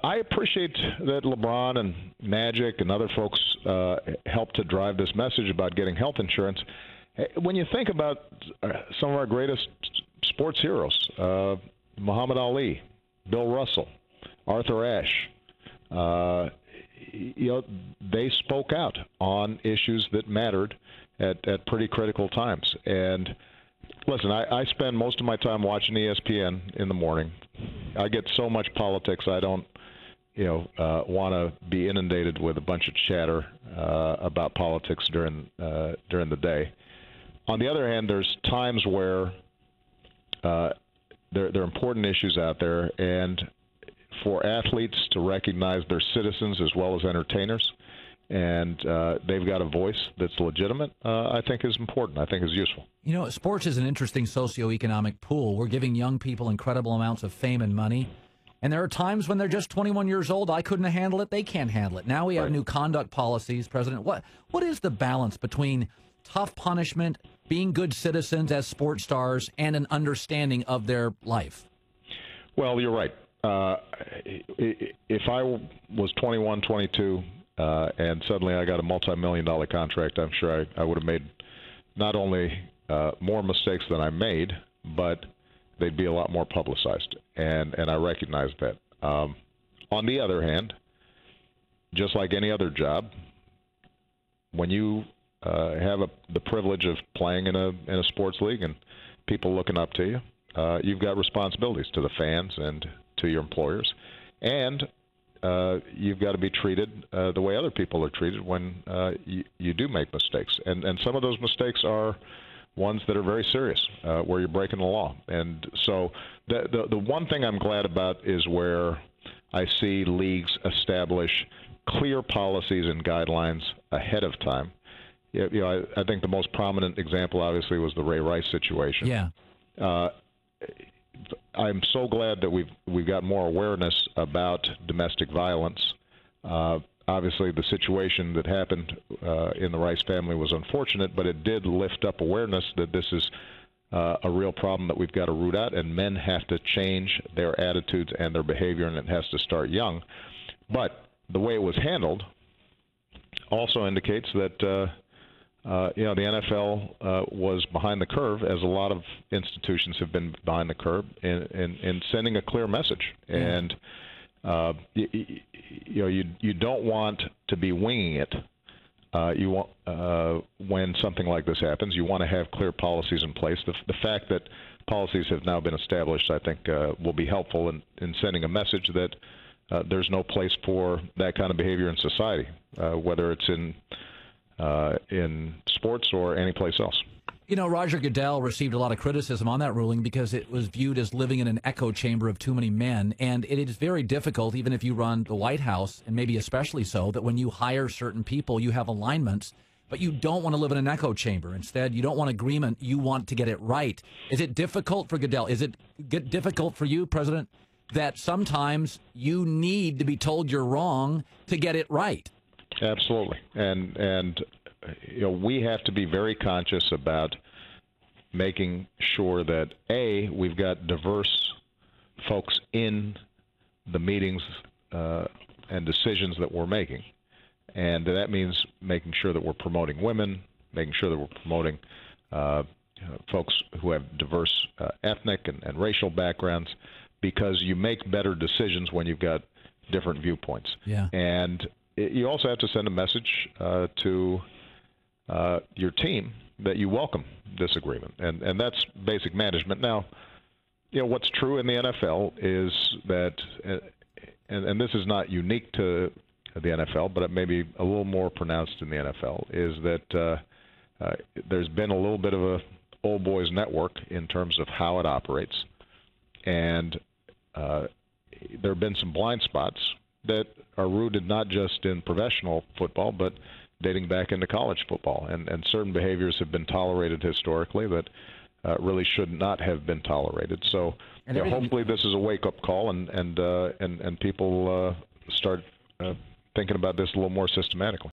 I appreciate that LeBron and Magic and other folks helped to drive this message about getting health insurance. When you think about some of our greatest sports heroes, Muhammad Ali, Bill Russell, Arthur Ashe, they spoke out on issues that mattered at pretty critical times. And listen, I spend most of my time watching ESPN in the morning. I get so much politics, I don't want to be inundated with a bunch of chatter about politics during the day. On the other hand, there's times where there are important issues out there, and for athletes to recognize their citizens as well as entertainers, and they've got a voice that's legitimate, I think is important. I think is useful. Sports is an interesting socioeconomic pool. We're giving young people incredible amounts of fame and money. And there are times when they're just 21 years old. I couldn't handle it. They can't handle it. Now we have new conduct policies. President, what is the balance between tough punishment, being good citizens as sports stars, and an understanding of their life? Well, you're right. If I was 21, 22, and suddenly I got a multi-million-dollar contract, I'm sure I would have made not only more mistakes than I made, but they'd be a lot more publicized, and I recognize that. On the other hand, just like any other job, when you have the privilege of playing in a sports league and people looking up to you, you've got responsibilities to the fans and to your employers, and you've got to be treated the way other people are treated when you do make mistakes. And some of those mistakes are ones that are very serious, where you're breaking the law. And so the one thing I'm glad about is where I see leagues establish clear policies and guidelines ahead of time. I think the most prominent example, obviously, was the Ray Rice situation. Yeah. I'm so glad that we've got more awareness about domestic violence. Obviously, the situation that happened in the Rice family was unfortunate, but it did lift up awareness that this is a real problem that we've got to root out, and men have to change their attitudes and their behavior, and it has to start young. But the way it was handled also indicates that the NFL was behind the curve, as a lot of institutions have been behind the curve in sending a clear message. And you don't want to be winging it. You want when something like this happens, you want to have clear policies in place. The fact that policies have now been established, I think, will be helpful in sending a message that there's no place for that kind of behavior in society, whether it's in sports or any place else. Roger Goodell received a lot of criticism on that ruling because it was viewed as living in an echo chamber of too many men. And it is very difficult, even if you run the White House, and maybe especially so, that when you hire certain people, you have alignments, but you don't want to live in an echo chamber. Instead, you don't want agreement. You want to get it right. Is it difficult for Goodell? Is it difficult for you, President, that sometimes you need to be told you're wrong to get it right? Absolutely. And we have to be very conscious about making sure that, A, we've got diverse folks in the meetings and decisions that we're making. And that means making sure that we're promoting women, making sure that we're promoting folks who have diverse ethnic and racial backgrounds, because you make better decisions when you've got different viewpoints. Yeah. And you also have to send a message to your team that you welcome disagreement, and that's basic management. Now, what's true in the NFL is that, and this is not unique to the NFL, but it may be a little more pronounced in the NFL, is that there's been a little bit of a old boys network in terms of how it operates, and there have been some blind spots that are rooted not just in professional football, but dating back into college football. And certain behaviors have been tolerated historically that really should not have been tolerated. So hopefully this is a wake-up call, and people start thinking about this a little more systematically.